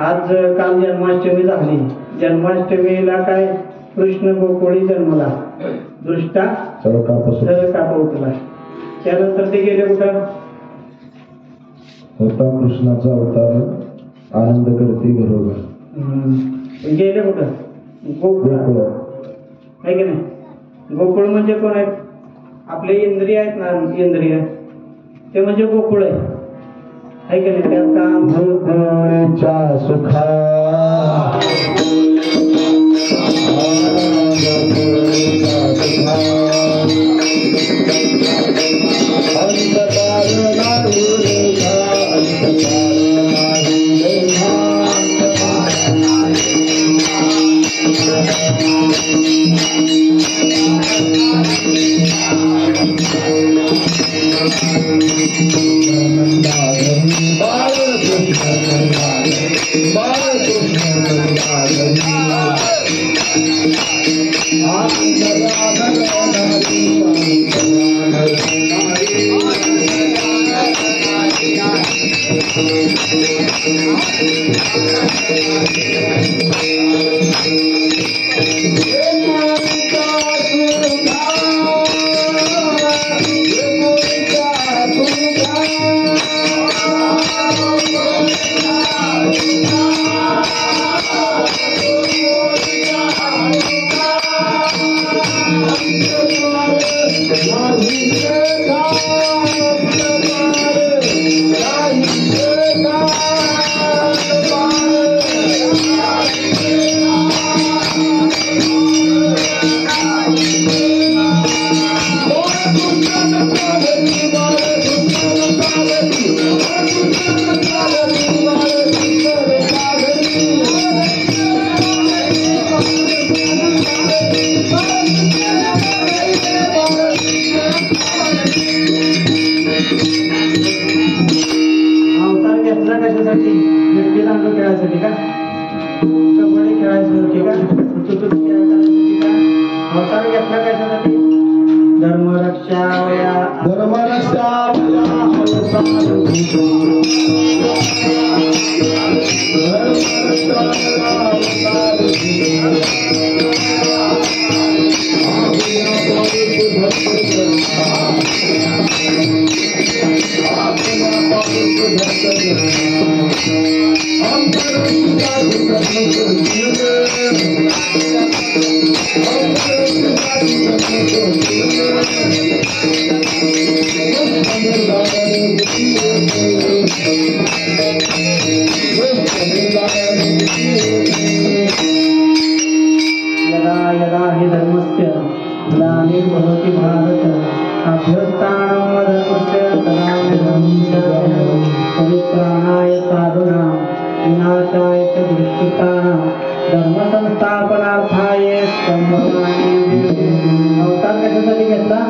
आज काल जन्माष्टमी झाली. जन्माष्टमीला काय कृष्ण गोकुळी जन्मला, दृष्टा कापा उठला. त्यानंतर ते गेले कुठं? होता कृष्णाचा अवतार, आनंद करते घरोघर. गेले कुठं? गोकुळ आहे की नाही? गोकुळ म्हणजे कोण आहेत? आपले इंद्रिय आहेत ना, इंद्रिय ते म्हणजे गोकुळ आहे की नाही? त्याचा सुखा खेळायसाठी का? कबड्डी खेळायसाठी का? अवतार घेतला कशासाठी? धर्मरक्षा यदा हि धर्मस्य ग्लानिर्भवति भारत अभ्युत्थानं धर्मस्य तदानीं परित्राणाय साधूनां विनाशाय च दुष्कृतानां धर्मसंस्थापनार्थाय अवतार कशासाठी घेतला?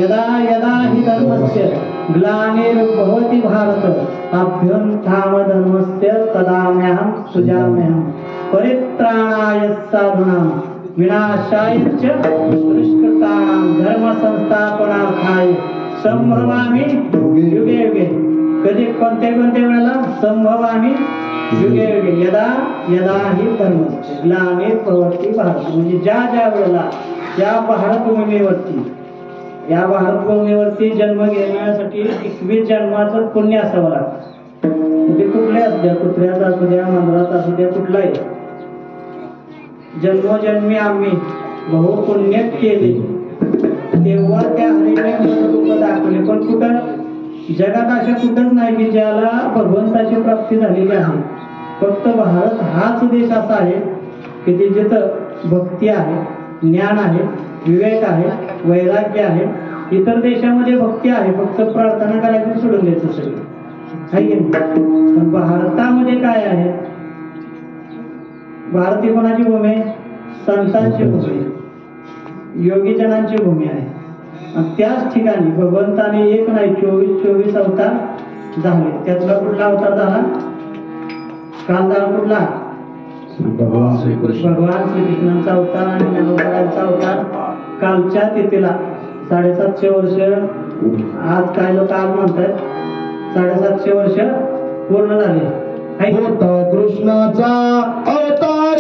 यदा यदा हि धर्मस्य ग्लानिर्भवति भारत अभ्युत्थानं धर्मस्य तदाम्यहं सृजाम्यहं परित्राणाय साधूनां विनाशाय च दुष्कृतानां धर्मसंस्थापनार्थाय संभवामि युगे युगे. कधी कोणत्या वेळेला? संभवामि युगे युगे. यदा यदा हि धर्मस्य ग्लानिर्भवति भारत, म्हणजे ज्या ज्या वेळेला या भारतभूमीवरती जन्म घेण्यासाठी 21 जन्माचं पुण्य असावं लागतं. ते कुठले असू द्या, कुत्र्यात असू द्या, मांजरात असू द्या, कुठलाही जन्मोजन्मी आम्ही बहुपुण्य केले, तेव्हा त्या हरीने रूप दाखवले. पण कुठं जगात अशा कुठंच नाही की ज्याला भगवंताची प्राप्ती झालेली आहे. फक्त भारत हाच देश असा आहे की जिथं भक्ती आहे, ज्ञान आहे, विवेक आहे, वैराग्य आहे. इतर देशामध्ये भक्ती आहे, फक्त प्रार्थना करायची सोडून द्यायचं सगळं आहे. पण भारतामध्ये काय आहे? भारत ही कोणाची भूमी आहे? संतांची भूमी आहे, योगीजनांची भूमी आहे. आणि त्याच ठिकाणी भगवंताने एक नाही 24 अवतार झाले. त्यातला कुठला अवतार झाला? काल झाला कुठला? भगवान श्रीकृष्ण भगवान श्रीकृष्णांचा अवतार आणि ज्ञानोबरांचा अवतार कालच्या तिथीला 750 वर्ष, आज काय लोक आज म्हणतात 750 वर्ष पूर्ण झाले. होता कृष्णाचा अवतार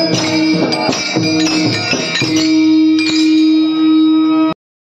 Thank you.